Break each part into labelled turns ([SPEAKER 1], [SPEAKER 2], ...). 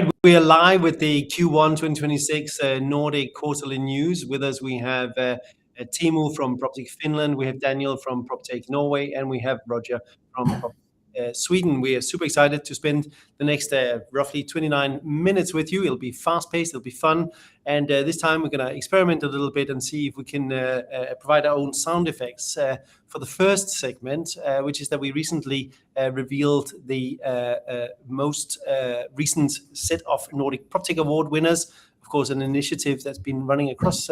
[SPEAKER 1] right, we are live with the Q1 2026 Nordic Quarterly News. With us, we have Timo from Proptech Finland, we have Daniel from Proptech Norway, and we have Roger from Sweden. We are super excited to spend the next roughly 29 minutes with you. It'll be fast-paced, it'll be fun, and this time we're going to experiment a little bit and see if we can provide our own sound effects for the first segment, which is that we recently revealed the most recent set of Nordic Proptech Award winners. Of course, an initiative that's been running across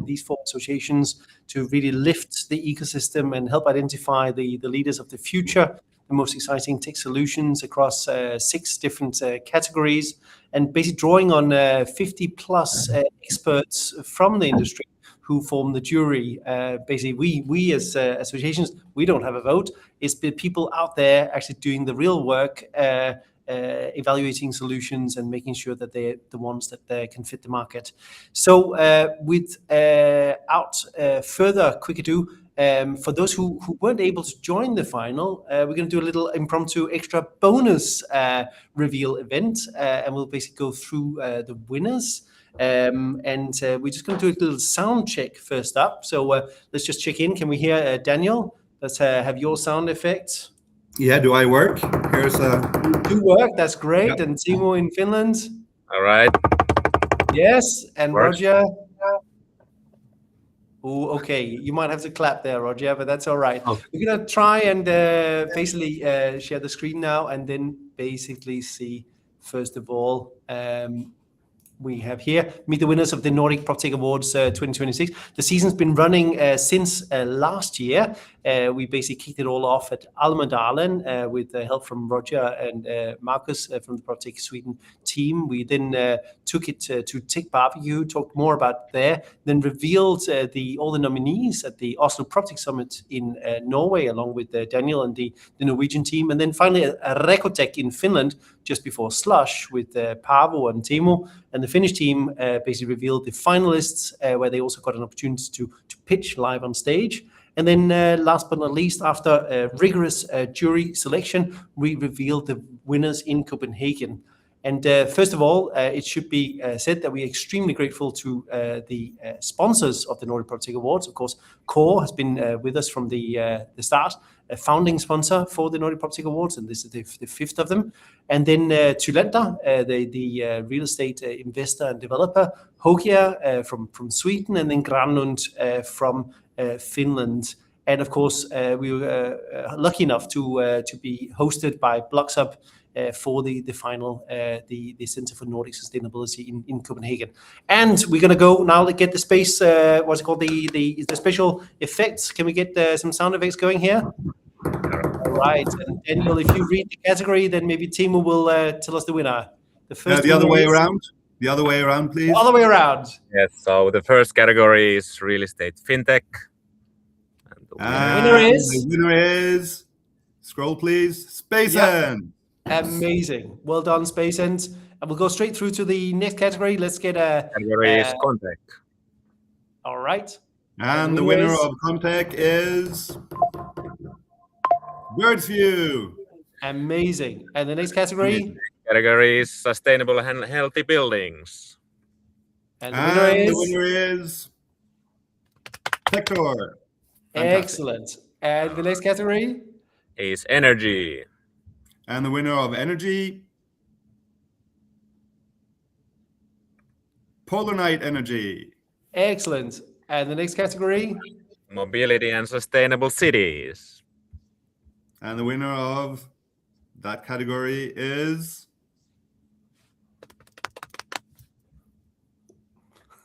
[SPEAKER 1] these four associations to really lift the ecosystem and help identify the leaders of the future, the most exciting tech solutions across 6 different categories, and basically drawing on 50 plus experts from the industry who form the jury. Basically, we as associations, we don't have a vote. It's the people out there actually doing the real work, evaluating solutions and making sure that they're the ones that can fit the market. So without further quick ado, for those who weren't able to join the final, we're going to do a little impromptu extra bonus reveal event, and we'll basically go through the winners. And we're just going to do a little sound check first up. So let's just check in. Can we hear Daniel? Let's have your sound effects.
[SPEAKER 2] Yeah, do I work? Here's
[SPEAKER 1] You work, that's great. Yep. And Timo in Finland.
[SPEAKER 3] All right.
[SPEAKER 1] Yes, and
[SPEAKER 3] Works.
[SPEAKER 1] Roger. Oh, okay. You might have to clap there, Roger, but that's all right.
[SPEAKER 3] Oh.
[SPEAKER 1] We're gonna try and basically share the screen now, and then basically see first of all. We have here, meet the winners of the Nordic Proptech Awards 2026. The season's been running since last year. We basically kicked it all off at Almedalen with help from Roger and Marcus from the Proptech Sweden team. We then took it to Tech Barbecue, talked more about there, then revealed all the nominees at the Oslo Proptech Summit in Norway, along with Daniel and the Norwegian team. And then finally Recotech in Finland, just before Slush with Paavo and Timo. And the Finnish team basically revealed the finalists, where they also got an opportunity to pitch live on stage. And then last but not least, after rigorous jury selection, we revealed the winners in Copenhagen. And first of all, it should be said that we're extremely grateful to the sponsors of the Nordic Proptech Awards. Of course, Core has been with us from the start, a founding sponsor for the Nordic Proptech Awards, and this is the 5th of them. And then Tylenta, the real estate investor and developer, Hokia from Sweden, and then Granlund from Finland. And of course, we were lucky enough to be hosted by Bloxup for the final, the Center for Nordic Sustainability in Copenhagen. And we're going to go now to get the space, what's it called, the special effects. Can we get some sound effects going here? All right. And Daniel, if you read the category, then maybe Timo will tell us the winner. The first
[SPEAKER 2] the other way around. The other way around, please.
[SPEAKER 1] The other way around.
[SPEAKER 3] Yes, so the first category is real estate fintech.
[SPEAKER 2] And
[SPEAKER 1] the winner is?
[SPEAKER 2] The winner is, scroll please, Space End.
[SPEAKER 1] Amazing. Well done, Space End. And we'll go straight through to the next category. Let's get a...
[SPEAKER 3] Category is Contech.
[SPEAKER 1] All right.
[SPEAKER 2] And the winner of Contech is Birdsview.
[SPEAKER 1] Amazing. And the next category?
[SPEAKER 3] Category is sustainable and healthy buildings.
[SPEAKER 1] And the winner
[SPEAKER 2] is Sector.
[SPEAKER 1] Excellent. And the next category?
[SPEAKER 3] Is energy.
[SPEAKER 2] And the winner of energy, Polar Night Energy.
[SPEAKER 1] Excellent. And the next category?
[SPEAKER 3] Mobility and sustainable cities.
[SPEAKER 2] And the winner of that category is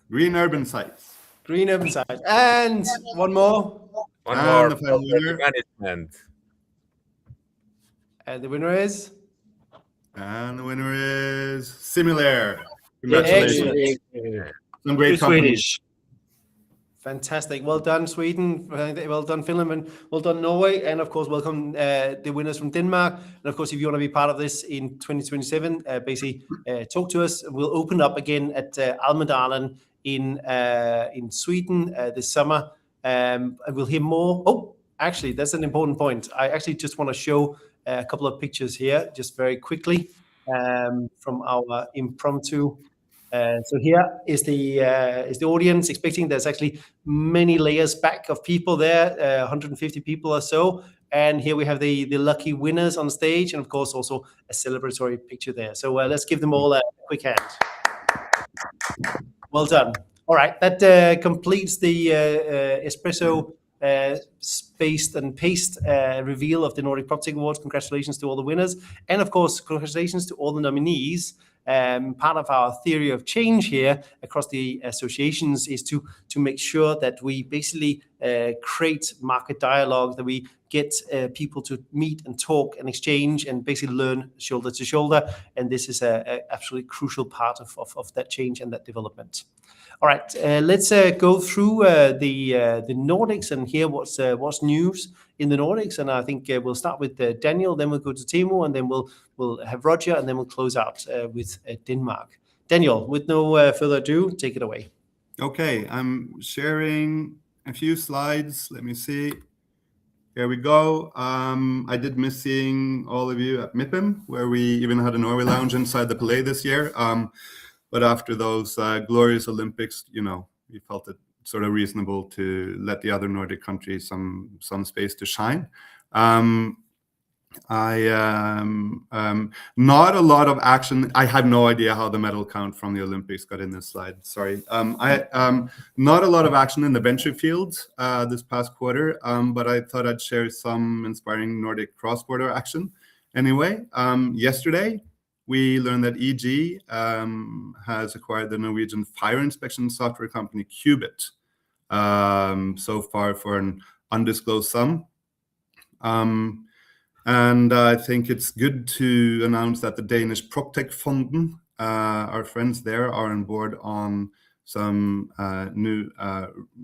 [SPEAKER 2] Green Urban Sites.
[SPEAKER 1] Green Urban Sites. And one more.
[SPEAKER 3] One more.
[SPEAKER 2] The final winner.
[SPEAKER 3] Management.
[SPEAKER 1] And the winner is?
[SPEAKER 2] And the winner is Similar. Congratulations.
[SPEAKER 1] Excellent.
[SPEAKER 2] Some great
[SPEAKER 1] Swedish. Fantastic. Well done, Sweden. Well done, Finland. And well done, Norway. And of course, welcome the winners from Denmark. And of course, if you want to be part of this in 2027, basically talk to us. We'll open up again at Almedalen in Sweden this summer. And we'll hear more. Oh, actually, that's an important point. I actually just want to show a couple of pictures here, just very quickly. from our impromptu. So here is the audience, expecting there's actually many layers back of people there, 150 people or so. And here we have the lucky winners on stage, and of course also a celebratory picture there. So let's give them all a quick hand. Well done. All right, that completes the espresso spaced and paced reveal of the Nordic Proptech Awards. Congratulations to all the winners, and of course, congratulations to all the nominees. Part of our theory of change here across the associations is to make sure that we basically create market dialogue, that we get people to meet and talk and exchange and basically learn shoulder to shoulder. And this is a absolutely crucial part of that change and that development. All right, let's go through the Nordics and hear what's news in the Nordics. And I think we'll start with Daniel, then we'll go to Teemu, and then we'll have Roger, and then we'll close out with Denmark. Daniel, with no further ado, take it away.
[SPEAKER 2] Okay, I'm sharing a few slides. Let me see. Here we go. I did miss seeing all of you at MIPIM, where we even had a Norway lounge inside the Palais this year. But after those glorious Olympics, we felt it sort of reasonable to let the other Nordic countries some space to shine. Not a lot of action. I have no idea how the medal count from the Olympics got in this slide. Sorry. Not a lot of action in the venture field this past quarter, but I thought I'd share some inspiring Nordic cross-border action. Anyway, yesterday, we learned that EG has acquired the Norwegian fire inspection software company Qubit, so far for an undisclosed sum. And I think it's good to announce that the Danish Proptech Fonden, our friends there, are on board on some new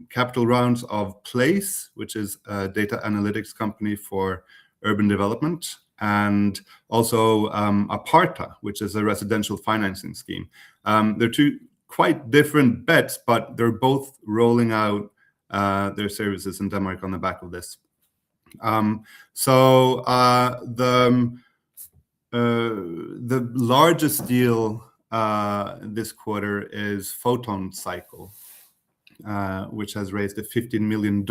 [SPEAKER 2] capital rounds of Place, which is a data analytics company for urban development, and also Aparta, which is a residential financing scheme. They're two quite different bets, but they're both rolling out their services in Denmark on the back of this. The largest deal this quarter is Photon Cycle, which has raised a $15 million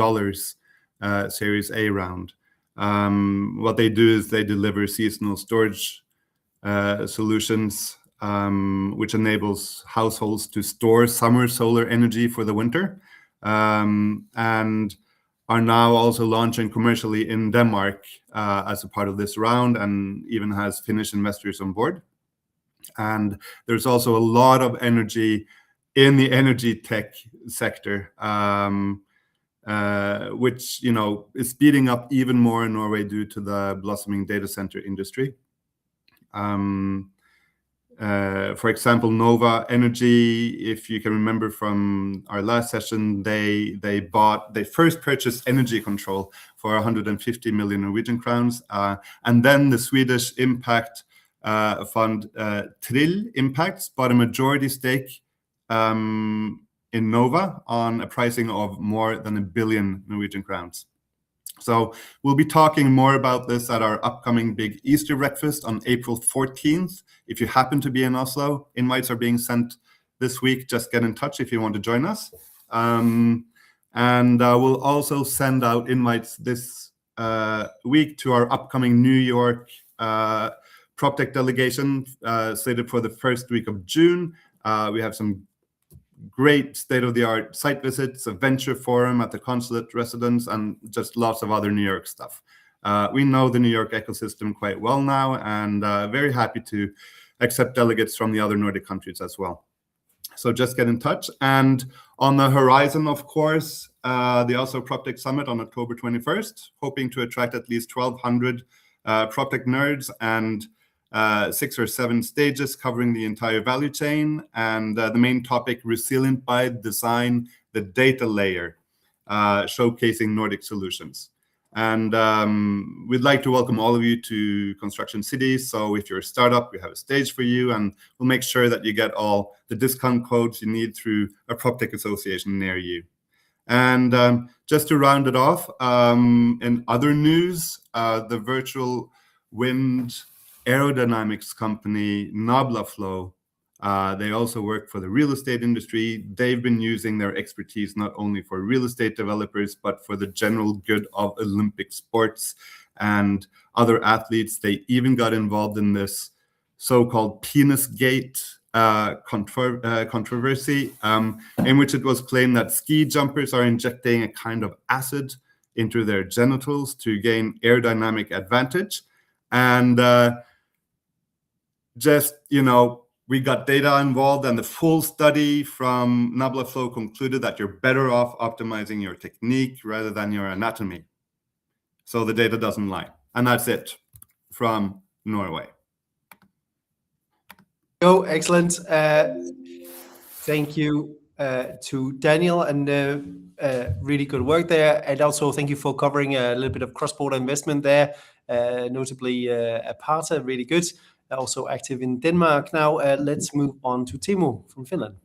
[SPEAKER 2] Series A round. What they do is they deliver seasonal storage solutions, which enables households to store summer solar energy for the winter, and are now also launching commercially in Denmark as a part of this round, and even has Finnish investors on board. And there's also a lot of energy in the energy tech sector, which is speeding up even more in Norway due to the blossoming data center industry. For example, Nova Energy, if you can remember from our last session, they first purchased energy control for 150 million Norwegian crowns, and then the Swedish impact fund Trill Impacts bought a majority stake in Nova on a pricing of more than 1 billion Norwegian crowns. So we'll be talking more about this at our upcoming big Easter breakfast on April 14th. If you happen to be in Oslo, invites are being sent this week. Just get in touch if you want to join us. And we'll also send out invites this week to our upcoming New York PropTech delegation slated for the first week of June. We have some great state-of-the-art site visits, a venture forum at the consulate residence, and just lots of other New York stuff. We know the New York ecosystem quite well now, and very happy to accept delegates from the other Nordic countries as well. So just get in touch. And on the horizon, of course, the Oslo PropTech Summit on October 21st, hoping to attract at least 1,200 PropTech nerds and 6 or 7 stages covering the entire value chain, and the main topic, resilient by design, the data layer, showcasing Nordic solutions. And we'd like to welcome all of you to Construction City. So if you're a startup, we have a stage for you, and we'll make sure that you get all the discount codes you need through a PropTech association near you. And just to round it off, in other news, the virtual wind aerodynamics company Nablaflow. They also work for the real estate industry. They've been using their expertise not only for real estate developers, but for the general good of Olympic sports and other athletes. They even got involved in this so-called penis gate controversy, in which it was claimed that ski jumpers are injecting a kind of acid into their genitals to gain aerodynamic advantage. And we got data involved, and the full study from Nablaflow concluded that you're better off optimizing your technique rather than your anatomy. So the data doesn't lie. And that's it from Norway.
[SPEAKER 1] Oh, excellent. Thank you to Daniel, and really good work there. And also thank you for covering a little bit of cross-border investment there, notably Aparta, really good. Also active in Denmark now. Let's move on to Timo from Finland.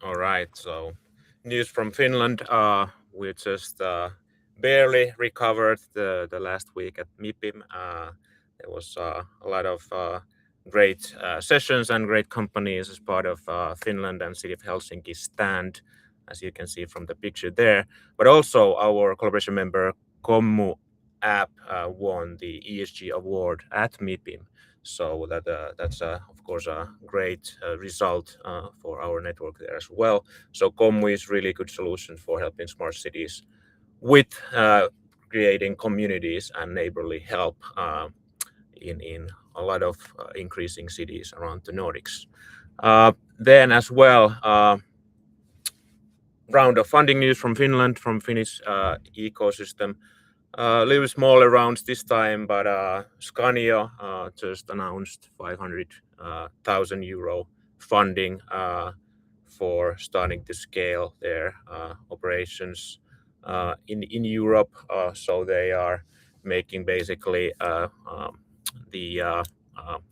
[SPEAKER 3] All right, so news from Finland. We just barely recovered the last week at MIPIM. There was a lot of great sessions and great companies as part of Finland and City of Helsinki stand, as you can see from the picture there. But also our collaboration member Kommu app won the ESG award at MIPIM. So that's of course a great result for our network there as well. So Kommu is really good solution for helping smart cities with creating communities and neighborly help in a lot of increasing cities around the Nordics. Then as well, round of funding news from Finland, from Finnish ecosystem. A little smaller rounds this time, but Scania just announced 500,000 euro funding for starting to scale their operations in Europe. So they are making basically the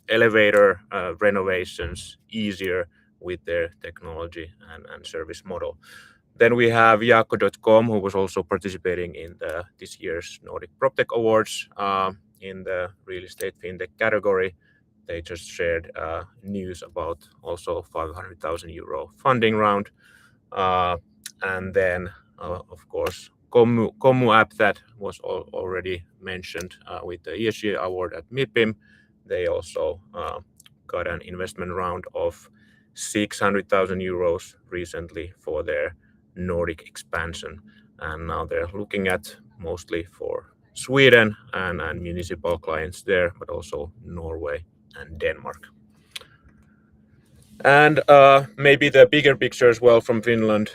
[SPEAKER 3] elevator renovations easier with their technology and service model. Then we have Jaakko.com, who was also participating in this year's Nordic Proptech Awards in the real estate fintech category. They just shared news about also 500,000 euro funding round. And then, of course, Kommu app that was already mentioned with the ESG award at MIPIM. They also got an investment round of 600,000 euros recently for their Nordic expansion, and now they're looking at mostly for Sweden and municipal clients there, but also Norway and Denmark. And maybe the bigger picture as well from Finland.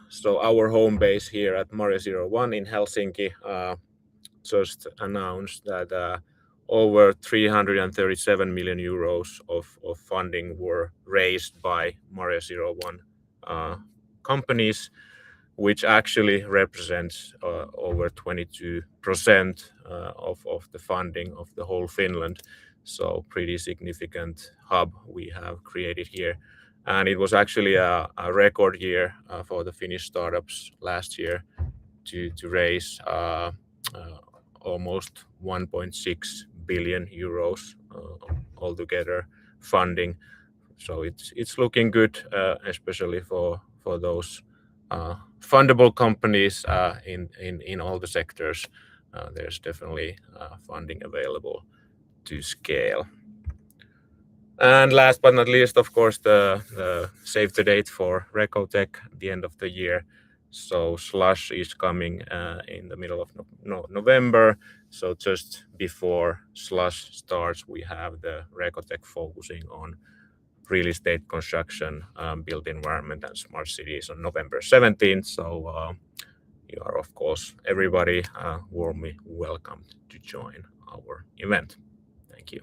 [SPEAKER 3] So our home base here at Maria01 in Helsinki just announced that over 337 million euros of funding were raised by Maria01 companies, which actually represents over 22% of the funding of the whole Finland. So pretty significant hub we have created here. And it was actually a record year for the Finnish startups last year to raise almost 1.6 billion euros altogether funding. So it's looking good, especially for those fundable companies in all the sectors. There's definitely funding available to scale. And last but not least, of course, the save the date for Recotech at the end of the year. So Slush is coming in the middle of November. So just before Slush starts, we have the Recotech focusing on real estate construction, built environment, and smart cities on November 17th. So you are, of course, everybody warmly welcomed to join our event. Thank you.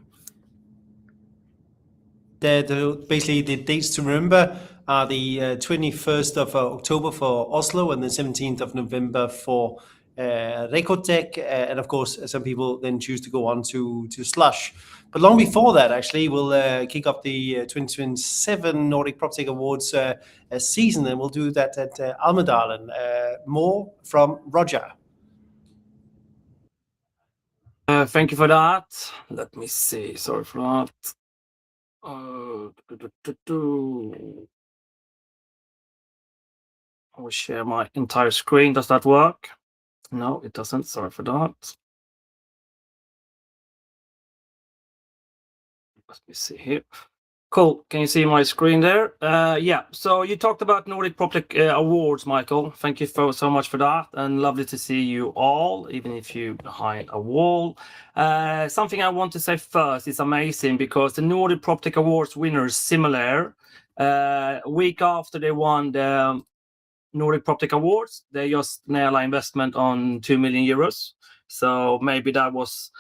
[SPEAKER 1] Basically, the dates to remember are the 21st of October for Oslo and the 17th of November for Recotech. And of course, some people then choose to go on to Slush. But long before that, actually, we'll kick off the 2027 Nordic Proptech Awards season, and we'll do that at Almedalen. More from Roger.
[SPEAKER 4] Thank you for that. Let me see. Sorry for that. I will share my entire screen. Does that work? No, it doesn't. Sorry for that. Let me see here. Cool. Can you see my screen there? Yeah. So you talked about Nordic Proptech Awards, Michael. Thank you so much for that, and lovely to see you all, even if you're behind a wall. Something I want to say first is amazing because the Nordic Proptech Awards winners, Similar, a week after they won the Nordic Proptech Awards, they just nailed an investment on 2 million euros. So maybe that was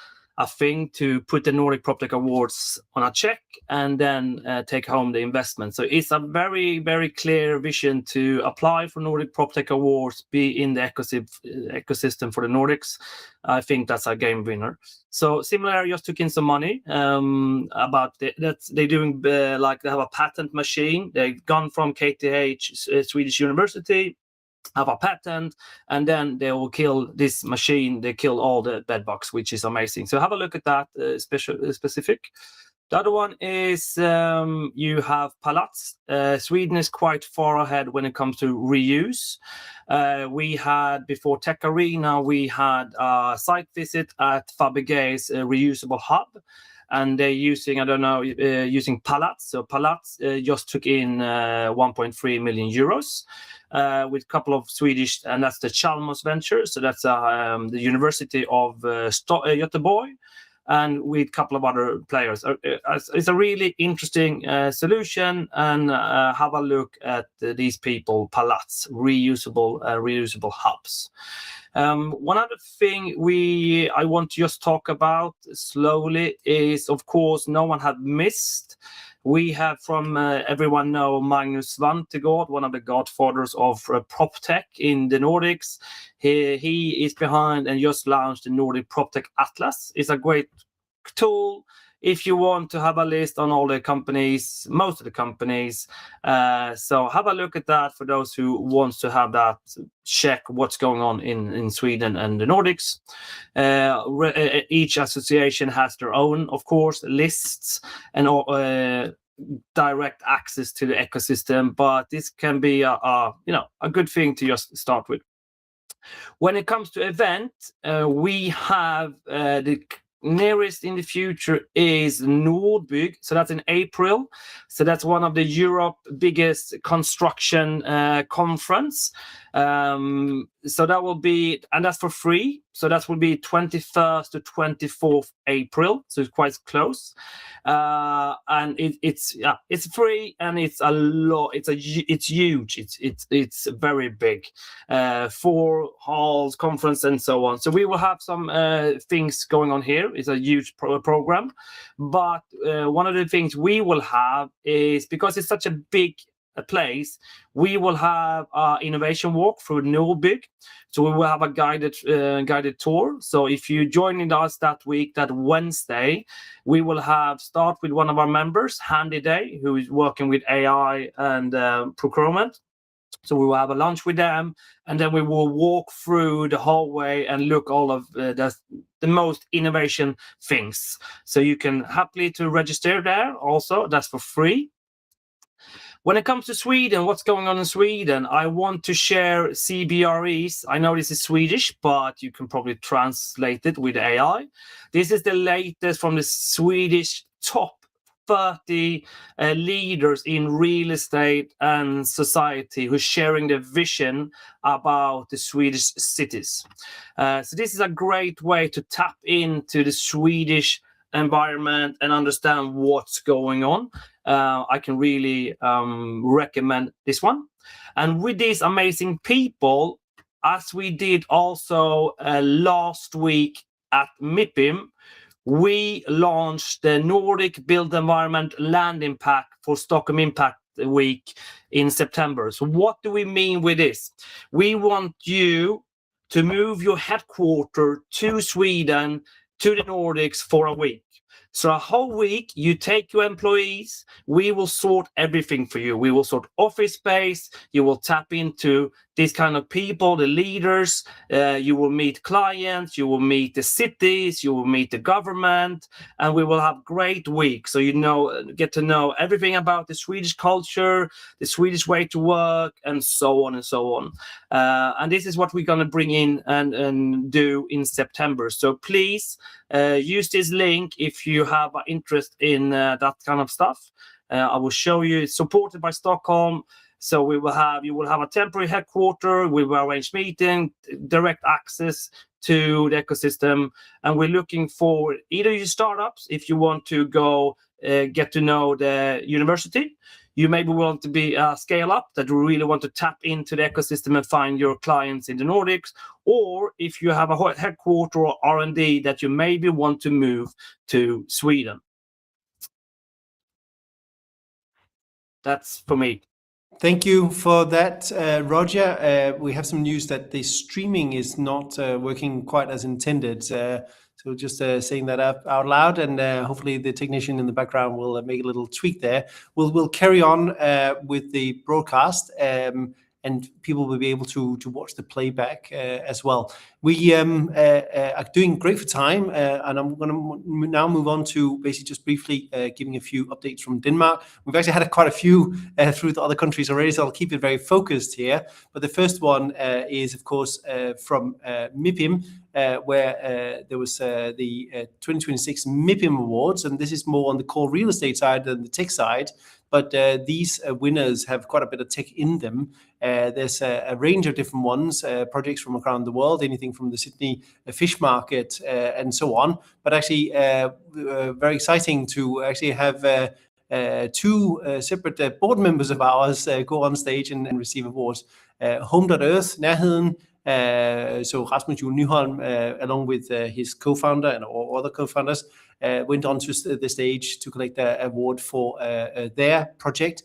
[SPEAKER 4] a thing to put the Nordic Proptech Awards on a check and then take home the investment. So it's a very, very clear vision to apply for Nordic Proptech Awards, be in the ecosystem for the Nordics. I think that's a game winner. So Similar just took in some money about that they're doing like they have a patent machine. They've gone from KTH, Swedish University, have a patent, and then they will kill this machine. They kill all the bedbugs, which is amazing. So have a look at that specific. The other one is you have Palats. Sweden is quite far ahead when it comes to reuse. We had, before Tech Arena, we had a site visit at Fabergé's reusable hub. And they're using, using Palats. So Palats just took in 1.3 million euros with a couple of Swedish, and that's the Chalmers venture. So that's the University of Göteborg, and with a couple of other players. It's a really interesting solution, and have a look at these people, Palats, reusable hubs. One other thing I want to just talk about slowly is, of course, no one had missed. We have from everyone know Magnus Vantegård, one of the godfathers of PropTech in the Nordics. He is behind and just launched the Nordic PropTech Atlas. It's a great tool if you want to have a list on all the companies, most of the companies. So have a look at that for those who wants to have that, check what's going on in Sweden and the Nordics. Each association has their own, of course, lists and direct access to the ecosystem, but this can be a good thing to just start with. When it comes to event, we have the nearest in the future is Nordbygg, so that's in April. So that's one of the Europe biggest construction conference. So that will be, and that's for free. So that will be 21st to 24th April. So it's quite close. And it's free, and it's a lot. It's huge. It's very big. 4 halls, conference, and so on. So we will have some things going on here. It's a huge program. But one of the things we will have is, because it's such a big place, we will have an innovation walk through Nordbygg. So we will have a guided tour. So if you join us that week, that Wednesday, we will start with one of our members, Handy Day, who is working with AI and procurement. So we will have a lunch with them, and then we will walk through the hallway and look all of the most innovation things. So you can happily to register there also. That's for free. When it comes to Sweden, what's going on in Sweden? I want to share CBREs. I know this is Swedish, but you can probably translate it with AI. This is the latest from the Swedish top 30 leaders in real estate and society who's sharing their vision about the Swedish cities. So this is a great way to tap into the Swedish environment and understand what's going on. I can really recommend this one. And with these amazing people, as we did also last week at MIPIM, we launched the Nordic Built Environment Land Impact for Stockholm Impact Week in September. So what do we mean with this? We want you to move your headquarters to Sweden to the Nordics for a week. So a whole week, you take your employees, we will sort everything for you. We will sort office space, you will tap into these kind of people, the leaders, you will meet clients, you will meet the cities, you will meet the government, and we will have great week. So get to know everything about the Swedish culture, the Swedish way to work, and so on and so on. And this is what we're going to bring in and do in September. So please use this link if you have an interest in that kind of stuff. I will show you. It's supported by Stockholm. So you will have a temporary headquarters. We will arrange meeting, direct access to the ecosystem, and we're looking for either you startups if you want to go get to know the university. You maybe want to be a scale up that really want to tap into the ecosystem and find your clients in the Nordics, or if you have a headquarter or R&D that you maybe want to move to Sweden. That's for me.
[SPEAKER 1] Thank you for that, Roger. We have some news that the streaming is not working quite as intended. So just saying that out loud, and hopefully the technician in the background will make a little tweak there. We'll carry on with the broadcast, and people will be able to watch the playback as well. We are doing great for time, and I'm going to now move on to basically just briefly giving a few updates from Denmark. We've actually had quite a few through the other countries already, so I'll keep it very focused here. But the first one is, of course, from MIPIM, where there was the 2026 MIPIM Awards, and this is more on the core real estate side than the tech side. But these winners have quite a bit of tech in them. There's a range of different ones, projects from around the world, anything from the Sydney fish market and so on. But actually, very exciting to actually have two separate board members of ours go on stage and receive awards. Home.earth, Nærheden. So Rasmus Juhl Nyholm, along with his co-founder and or other co-founders, went on to the stage to collect the award for their project,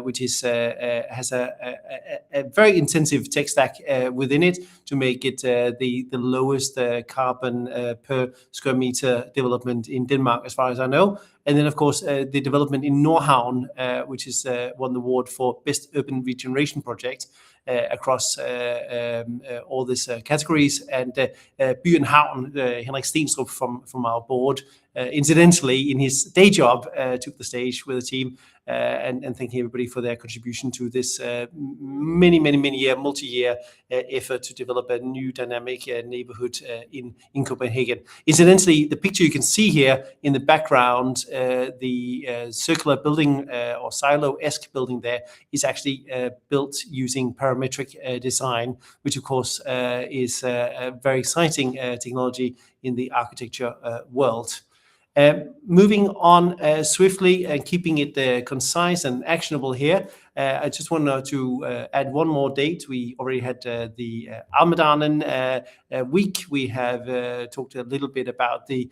[SPEAKER 1] which has a very intensive tech stack within it to make it the lowest carbon per square meter development in Denmark, as far as I know. And then, of course, the development in Nordhavn, which is won the award for Best Urban Regeneration Project across all these categories. And By & Havn, Henrik Stenstrup from our board, incidentally, in his day job, took the stage with the team and thanking everybody for their contribution to this many year, multi-year effort to develop a new dynamic neighborhood in Copenhagen. Incidentally, the picture you can see here in the background, the circular building or silo-esque building there is actually built using parametric design, which of course is a very exciting technology in the architecture world. Moving on swiftly and keeping it concise and actionable here, I just wanted to add one more date. We already had the Almedalen week. We have talked a little bit about the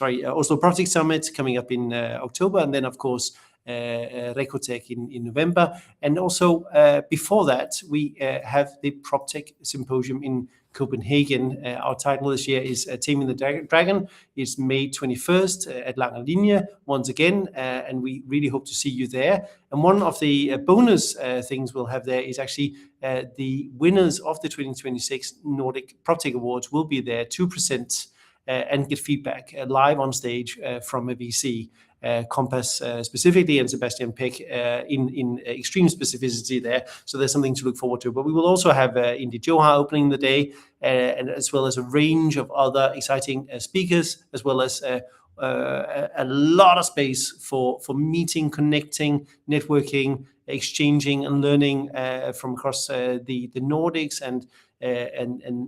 [SPEAKER 1] Oslo Project Summit coming up in October, and then of course Recotech in November. And also before that, we have the PropTech Symposium in Copenhagen. Our title this year is Taming the Dragon. It's May 21st at Lange Linje once again, and we really hope to see you there. And one of the bonus things we'll have there is actually the winners of the 2026 Nordic Proptech Awards will be there to present and get feedback live on stage from a VC. Compass specifically, and Sebastian Peck in extreme specificity there. So there's something to look forward to. But we will also have Indy Johar opening the day, and as well as a range of other exciting speakers, as well as a lot of space for meeting, connecting, networking, exchanging, and learning from across the Nordics and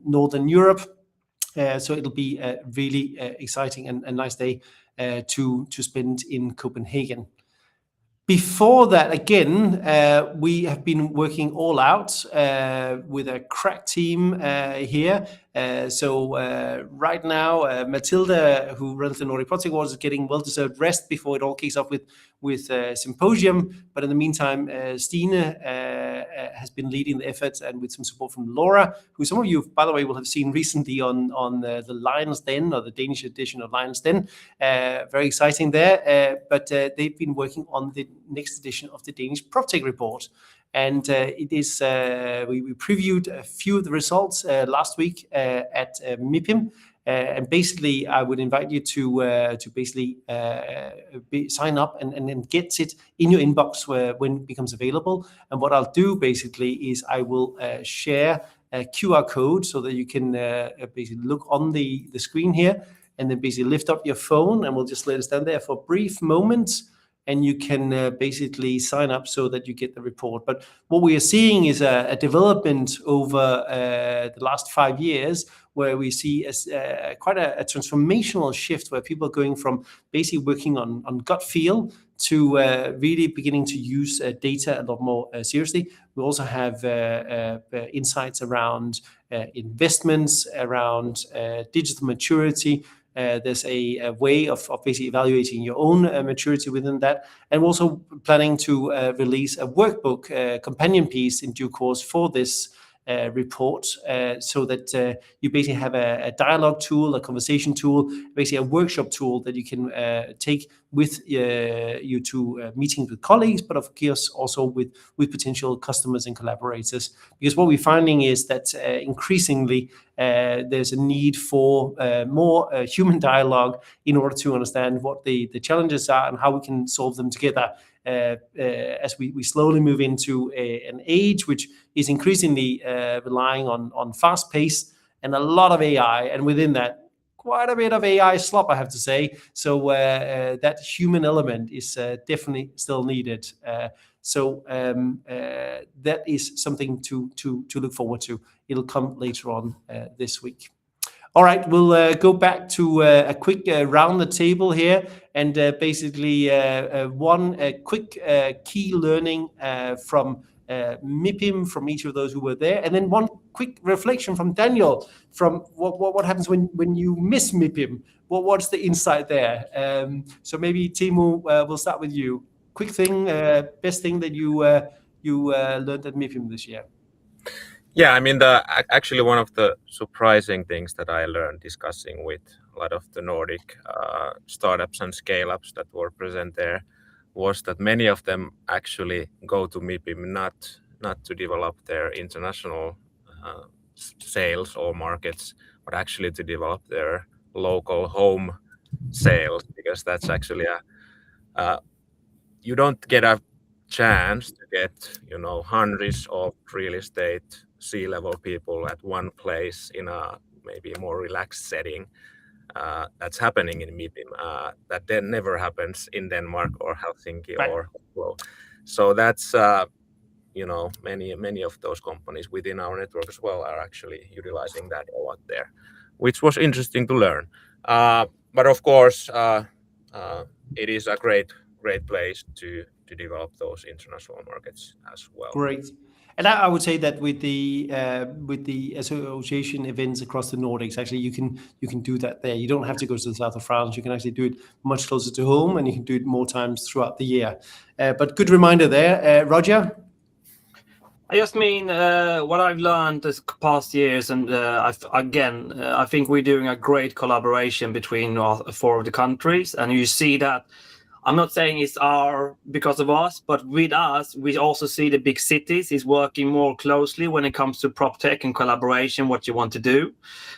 [SPEAKER 1] Northern Europe. So it'll be a really exciting and nice day to spend in Copenhagen. Before that, again, we have been working all out with a crack team here. Right now, Matilda, who runs the Nordic Proptech Awards, is getting well-deserved rest before it all kicks off with Symposium. But in the meantime, Stine has been leading the efforts, and with some support from Laura, who some of you, by the way, will have seen recently on the Lion's Den, or the Danish edition of Lion's Den. Very exciting there. But they've been working on the next edition of the Danish Proptech Report. And it is we previewed a few of the results last week at MIPIM. And basically, I would invite you to basically sign up and get it in your inbox when it becomes available. And what I'll do basically is I will share a QR code so that you can basically look on the screen here, and then basically lift up your phone, and we'll just let it stand there for a brief moment. And you can basically sign up so that you get the report. But what we are seeing is a development over the last 5 years, where we see quite a transformational shift, where people are going from basically working on gut feel to really beginning to use data a lot more seriously. We also have insights around investments, around digital maturity. There's a way of basically evaluating your own maturity within that. And we're also planning to release a workbook, companion piece in due course for this report, so that you basically have a dialogue tool, a conversation tool, basically a workshop tool that you can take with you to meetings with colleagues, but of course also with potential customers and collaborators. Because what we're finding is that increasingly there's a need for more human dialogue in order to understand what the challenges are and how we can solve them together. As we slowly move into an age which is increasingly relying on fast pace and a lot of AI, and within that, quite a bit of AI slop, I have to say. So that human element is definitely still needed. That is something to look forward to. It'll come later on this week. All right, we'll go back to a quick round the table here, and basically one quick key learning from MIPIM, from each of those who were there, and then one quick reflection from Daniel from what happens when you miss MIPIM. What's the insight there? So maybe Teemu, we'll start with you. Quick thing, best thing that you learned at MIPIM this year.
[SPEAKER 3] Yeah, I mean, actually one of the surprising things that I learned discussing with a lot of the Nordic startups and scale-ups that were present there was that many of them actually go to MIPIM not to develop their international sales or markets, but actually to develop their local home sales, because that's actually you don't get a chance to get hundreds of real estate C-level people at one place in a maybe more relaxed setting. That's happening in MIPIM. That then never happens in Denmark or Helsinki, right, or Oslo. So that's many of those companies within our network as well are actually utilizing that a lot there, which was interesting to learn. But of course, it is a great place to develop those international markets as well.
[SPEAKER 1] Great. And I would say that with the association events across the Nordics, actually you can do that there. You don't have to go to the south of France. You can actually do it much closer to home, and you can do it more times throughout the year. But good reminder there, Roger.
[SPEAKER 4] I just mean what I've learned this past years, and I think we're doing a great collaboration between 4 of the countries, and you see that. I'm not saying it's because of us, but with us, we also see the big cities is working more closely when it comes to PropTech and collaboration, what you want to do.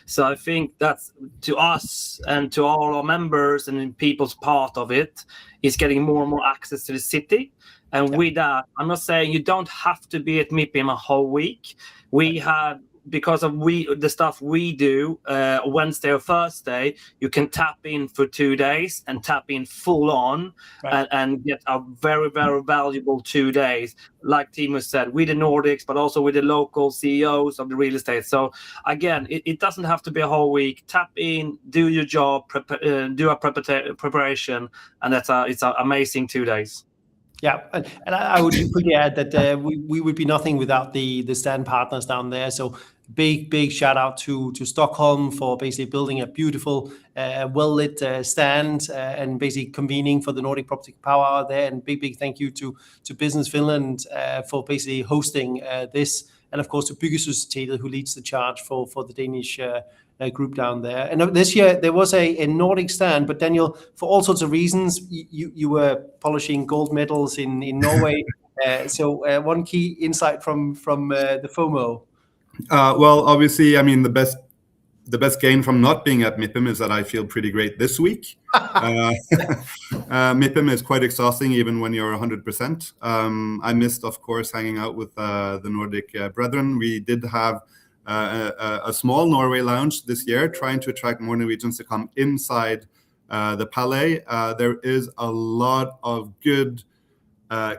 [SPEAKER 4] So I think that's, to us and to all our members and people's part of it, is getting more and more access to the city. And with that, I'm not saying you don't have to be at MIPIM a whole week. We have, because of the stuff we do, Wednesday or Thursday, you can tap in for 2 days and tap in full on, right, and get a very, very valuable 2 days, like Teemu said, with the Nordics, but also with the local CEOs of the real estate. So again, it doesn't have to be a whole week. Tap in, do your job, do a preparation, and it's an amazing 2 days.
[SPEAKER 1] Yeah, and I would quickly add that we would be nothing without the stand partners down there. So big shout out to Stockholm for basically building a beautiful, well-lit stand and basically convening for the Nordic Proptech Power Hour there. And big thank you to Business Finland for basically hosting this. And of course to Byggesystemet, who leads the charge for the Danish group down there. And this year there was a Nordic stand, but Daniel, for all sorts of reasons, you were polishing gold medals in Norway. So one key insight from the FOMO.
[SPEAKER 2] Well, obviously, I mean, the best gain from not being at MIPIM is that I feel pretty great this week. MIPIM is quite exhausting even when you're 100%. I missed, of course, hanging out with the Nordic brethren. We did have a small Norway lounge this year, trying to attract more Norwegians to come inside the Palais. There is a lot of good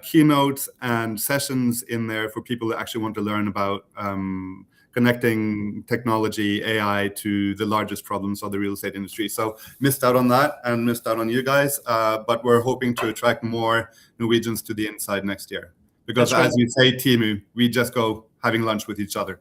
[SPEAKER 2] keynotes and sessions in there for people that actually want to learn about connecting technology, AI to the largest problems of the real estate industry. So missed out on that and missed out on you guys, but we're hoping to attract more Norwegians to the inside next year. Because as you say, Timu, we just go having lunch with each other.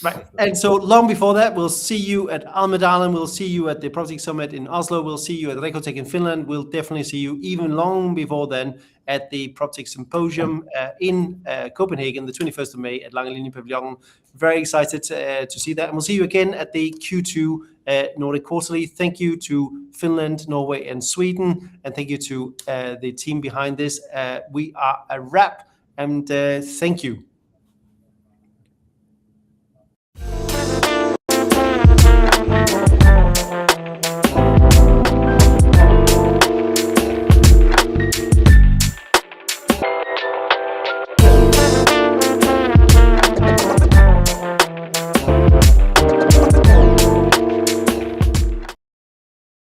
[SPEAKER 1] Right. And so long before that, we'll see you at Almedalen. We'll see you at the Proptech Summit in Oslo. We'll see you at Recotech in Finland. We'll definitely see you even long before then at the Proptech Symposium in Copenhagen, the 21st of May at Langelinje Pavilion. Very excited to see that. And we'll see you again at the Q2 Nordic Quarterly. Thank you to Finland, Norway, and Sweden. And thank you to the team behind this. We are a wrap. And thank you.